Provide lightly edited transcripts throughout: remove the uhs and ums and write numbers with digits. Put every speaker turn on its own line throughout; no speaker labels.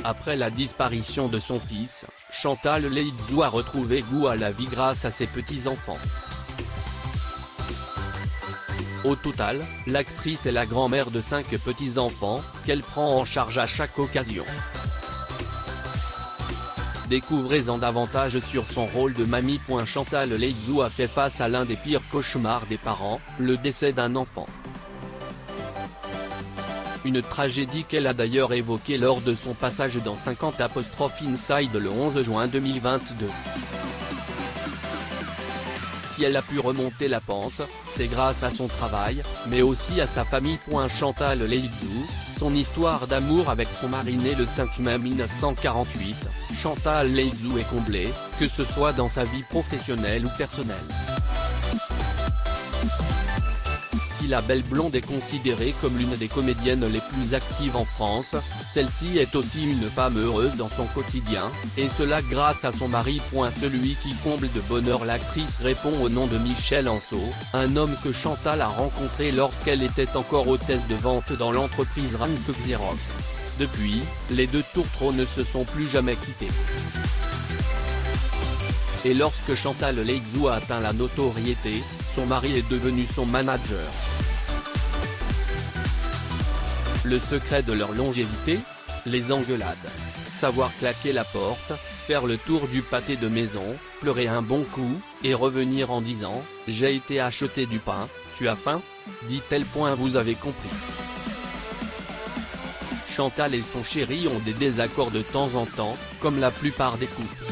Après la disparition de son fils, Chantal Leitzou a retrouvé goût à la vie grâce à ses petits-enfants. Au total, l'actrice est la grand-mère de 5 petits-enfants, qu'elle prend en charge à chaque occasion. Découvrez-en davantage sur son rôle de mamie. Chantal Leitzou a fait face à l'un des pires cauchemars des parents, le décès d'un enfant. Une tragédie qu'elle a d'ailleurs évoquée lors de son passage dans 50 Inside le 11 juin 2022. Si elle a pu remonter la pente, c'est grâce à son travail, mais aussi à sa famille. Chantal Leitzou, son histoire d'amour avec son mari né le 5 mai 1948, Chantal Leitzou est comblée, que ce soit dans sa vie professionnelle ou personnelle. Si la belle blonde est considérée comme l'une des comédiennes les plus actives en France, celle-ci est aussi une femme heureuse dans son quotidien, et cela grâce à son mari. Celui qui comble de bonheur l'actrice répond au nom de Michel Anceau, un homme que Chantal a rencontré lorsqu'elle était encore hôtesse de vente dans l'entreprise Rank Xerox. Depuis, les deux tourtereaux ne se sont plus jamais quittés. Et lorsque Chantal Leitzou a atteint la notoriété, son mari est devenu son manager. Le secret de leur longévité? Les engueulades. Savoir claquer la porte, faire le tour du pâté de maison, pleurer un bon coup, et revenir en disant « J'ai été acheter du pain, tu as faim ?» dit-elle. Vous avez compris. Chantal et son chéri ont des désaccords de temps en temps, comme la plupart des couples.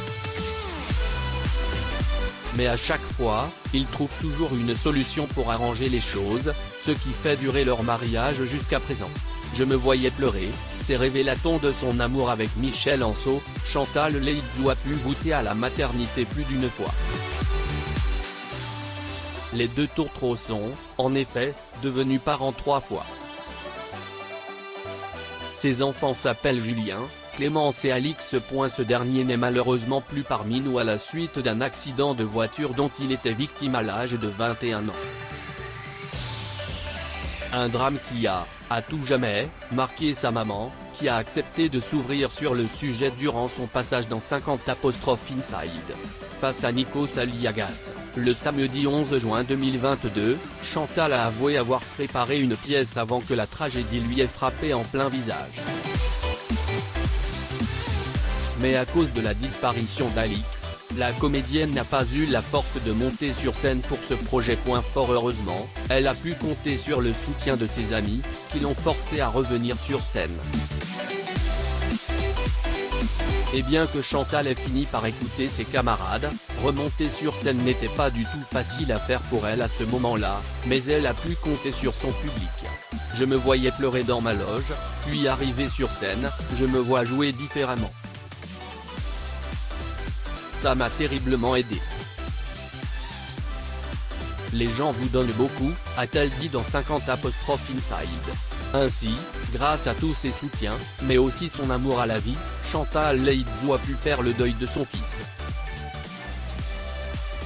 Mais à chaque fois, ils trouvent toujours une solution pour arranger les choses, ce qui fait durer leur mariage jusqu'à présent. Je me voyais pleurer, c'est révélateur de son amour avec Michel Anceau. Chantal Leitzou a pu goûter à la maternité plus d'une fois. Les deux tourtereaux sont, en effet, devenus parents 3 fois. Ses enfants s'appellent Julien, Clémence et Alix. Ce dernier n'est malheureusement plus parmi nous à la suite d'un accident de voiture dont il était victime à l'âge de 21 ans. Un drame qui a, à tout jamais, marqué sa maman, qui a accepté de s'ouvrir sur le sujet durant son passage dans 50 Inside. Face à Nikos Aliagas, le samedi 11 juin 2022, Chantal a avoué avoir préparé une pièce avant que la tragédie lui ait frappé en plein visage. Mais à cause de la disparition d'Alix, la comédienne n'a pas eu la force de monter sur scène pour ce projet. Fort heureusement, elle a pu compter sur le soutien de ses amis, qui l'ont forcée à revenir sur scène. Et bien que Chantal ait fini par écouter ses camarades, remonter sur scène n'était pas du tout facile à faire pour elle à ce moment-là, mais elle a pu compter sur son public. Je me voyais pleurer dans ma loge, puis arriver sur scène, je me vois jouer différemment. Ça m'a terriblement aidé. Les gens vous donnent beaucoup, a-t-elle dit dans 50 Inside. Ainsi, grâce à tous ses soutiens, mais aussi son amour à la vie, Chantal Leitzou a pu faire le deuil de son fils.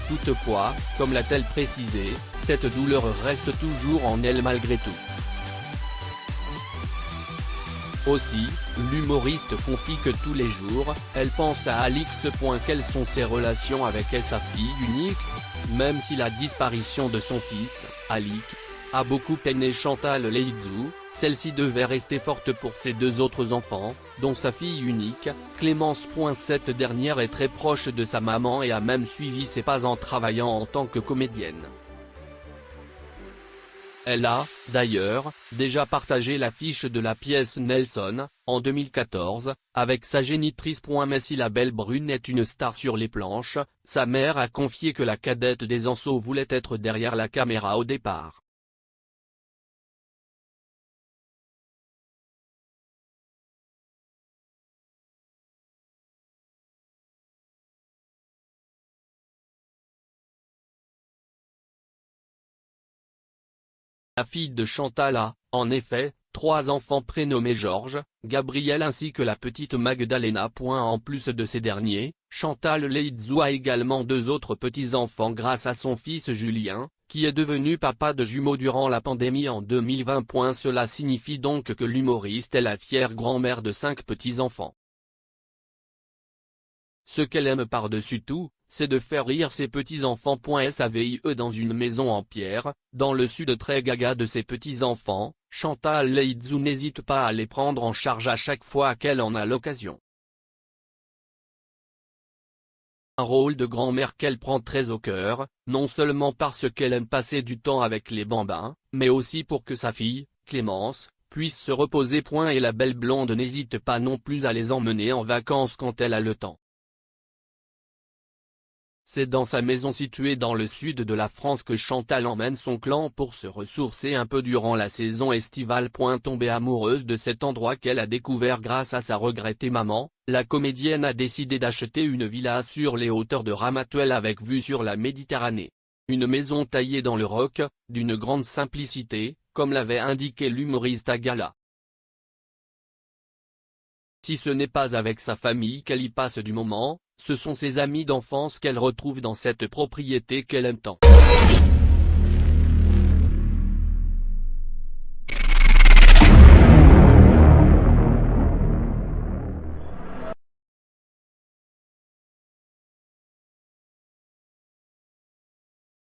Toutefois, comme l'a-t-elle précisé, cette douleur reste toujours en elle malgré tout. Aussi, l'humoriste confie que tous les jours, elle pense à Alix. Quelles sont ses relations avec sa fille unique? Même si la disparition de son fils, Alix, a beaucoup peiné Chantal Leitzou, celle-ci devait rester forte pour ses 2 autres enfants, dont sa fille unique, Clémence. Cette dernière est très proche de sa maman et a même suivi ses pas en travaillant en tant que comédienne. Elle a, d'ailleurs, déjà partagé l'affiche de la pièce Nelson, en 2014, avec sa génitrice. Mais si la belle brune est une star sur les planches, sa mère a confié que la cadette des Anceau voulait être derrière la caméra au départ. La fille de Chantal a, en effet, 3 enfants prénommés Georges, Gabriel ainsi que la petite Magdalena. En plus de ces derniers, Chantal Leitzou a également 2 autres petits-enfants grâce à son fils Julien, qui est devenu papa de jumeaux durant la pandémie en 2020. Cela signifie donc que l'humoriste est la fière grand-mère de 5 petits-enfants. Ce qu'elle aime par-dessus tout, c'est de faire rire ses petits-enfants. Savie dans une maison en pierre, dans le sud très gaga de ses petits-enfants, Chantal Leizou n'hésite pas à les prendre en charge à chaque fois qu'elle en a l'occasion. Un rôle de grand-mère qu'elle prend très au cœur, non seulement parce qu'elle aime passer du temps avec les bambins, mais aussi pour que sa fille, Clémence, puisse se reposer. Et la belle blonde n'hésite pas non plus à les emmener en vacances quand elle a le temps. C'est dans sa maison située dans le sud de la France que Chantal emmène son clan pour se ressourcer un peu durant la saison estivale. Tombée amoureuse de cet endroit qu'elle a découvert grâce à sa regrettée maman, la comédienne a décidé d'acheter une villa sur les hauteurs de Ramatuelle avec vue sur la Méditerranée. Une maison taillée dans le roc, d'une grande simplicité, comme l'avait indiqué l'humoriste à gala. Si ce n'est pas avec sa famille qu'elle y passe du moment, ce sont ses amis d'enfance qu'elle retrouve dans cette propriété qu'elle aime tant.